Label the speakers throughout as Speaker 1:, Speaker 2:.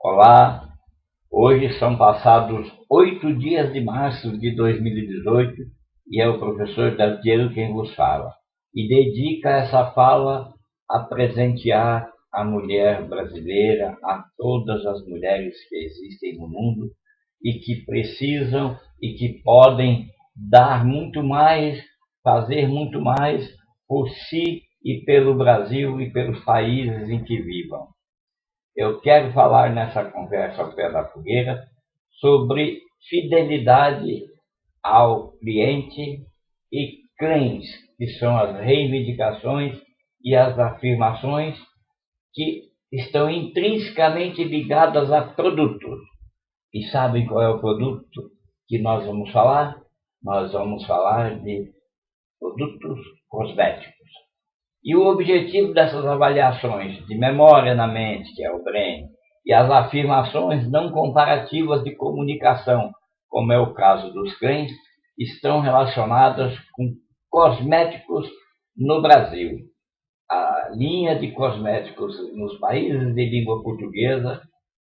Speaker 1: Olá, hoje são passados 8 dias de março de 2018 e é o professor Daltiero quem vos fala. E dedica essa fala a presentear a mulher brasileira, a todas as mulheres que existem no mundo e que precisam e que podem dar muito mais, fazer muito mais por si e pelo Brasil e pelos países em que vivam. Eu quero falar nessa conversa ao pé da fogueira sobre fidelidade ao cliente e claims, que são as reivindicações e as afirmações que estão intrinsecamente ligadas a produtos. E sabem qual é o produto que nós vamos falar? Nós vamos falar de produtos cosméticos. E o objetivo dessas avaliações de memória na mente, que é o brain, e as afirmações não comparativas de comunicação, como é o caso dos claims, estão relacionadas com cosméticos no Brasil. A linha de cosméticos nos países de língua portuguesa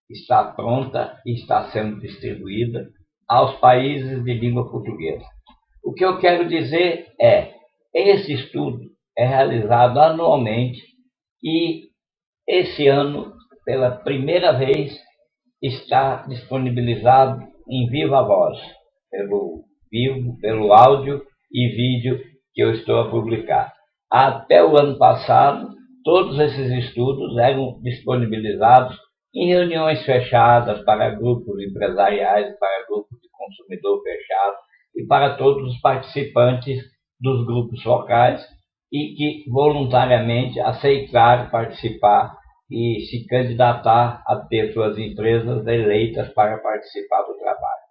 Speaker 1: está pronta e está sendo distribuída aos países de língua portuguesa. O que eu quero dizer é, esse estudo é realizado anualmente e esse ano, pela primeira vez, está disponibilizado em viva voz, pelo áudio e vídeo que eu estou a publicar. Até o ano passado, todos esses estudos eram disponibilizados em reuniões fechadas para grupos empresariais, para grupos de consumidor fechado e para todos os participantes dos grupos focais e que voluntariamente aceitaram participar e se candidatar a ter suas empresas eleitas para participar do trabalho.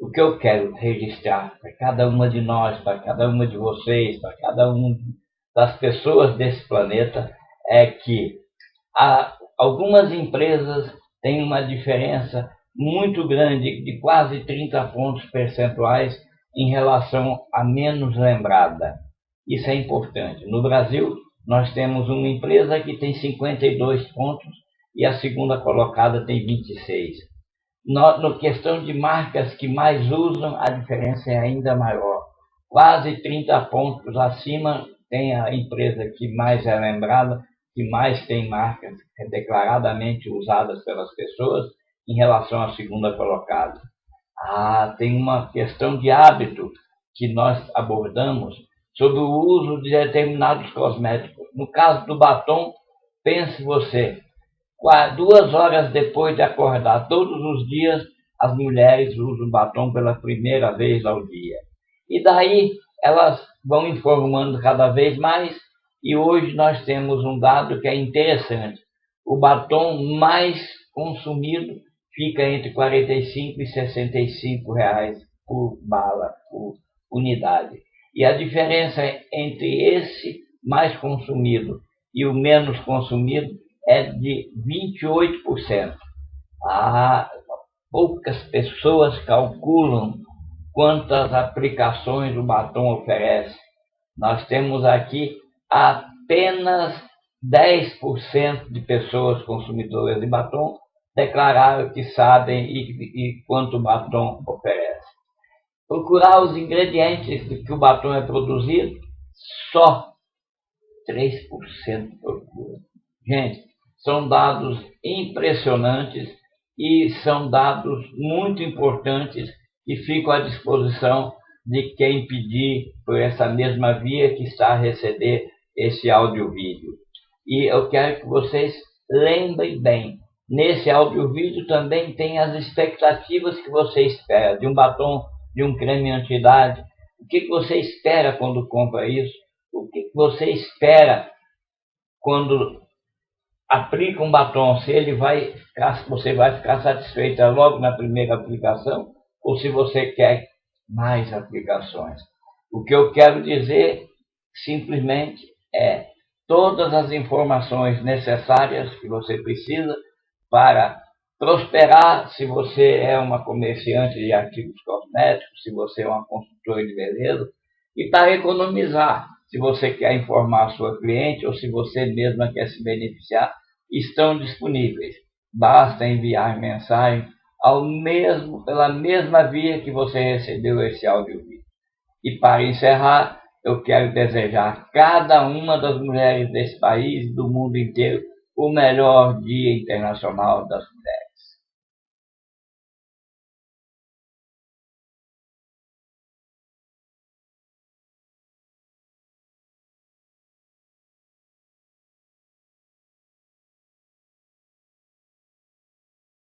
Speaker 1: O que eu quero registrar para cada uma de nós, para cada uma de vocês, para cada uma das pessoas desse planeta, é que algumas empresas têm uma diferença muito grande, de quase 30 pontos percentuais, em relação à menos lembrada. Isso é importante. No Brasil, nós temos uma empresa que tem 52 pontos e a segunda colocada tem 26. Na questão de marcas que mais usam, a diferença é ainda maior. Quase 30 pontos acima tem a empresa que mais é lembrada, que mais tem marcas declaradamente usadas pelas pessoas em relação à segunda colocada. Tem uma questão de hábito que nós abordamos sobre o uso de determinados cosméticos. No caso do batom, pense você, 2 horas depois de acordar, todos os dias as mulheres usam batom pela primeira vez ao dia. E daí elas vão informando cada vez mais, e hoje nós temos um dado que é interessante. O batom mais consumido fica entre 45 e 65 reais por bala, por unidade. E a diferença entre esse mais consumido e o menos consumido é de 28%. Poucas pessoas calculam quantas aplicações o batom oferece. Nós temos aqui apenas 10% de pessoas consumidoras de batom declararam que sabem e quanto o batom oferece. Procurar os ingredientes de que o batom é produzido, só 3% procura. Gente, são dados impressionantes e são dados muito importantes que ficam à disposição de quem pedir por essa mesma via que está a receber esse áudio-vídeo. E eu quero que vocês lembrem bem, nesse áudio-vídeo também tem as expectativas que você espera de um batom, de um creme anti-idade. O que você espera quando compra isso? O que você espera quando aplica um batom? Se você vai ficar satisfeita logo na primeira aplicação ou se você quer mais aplicações. O que eu quero dizer simplesmente é todas as informações necessárias que você precisa para prosperar, se você é uma comerciante de artigos cosméticos, se você é uma consultora de beleza, e para economizar, se você quer informar a sua cliente ou se você mesma quer se beneficiar, estão disponíveis. Basta enviar mensagem pela mesma via que você recebeu esse áudio vídeo. E para encerrar, eu quero desejar a cada uma das mulheres desse país e do mundo inteiro o melhor Dia Internacional das Mulheres.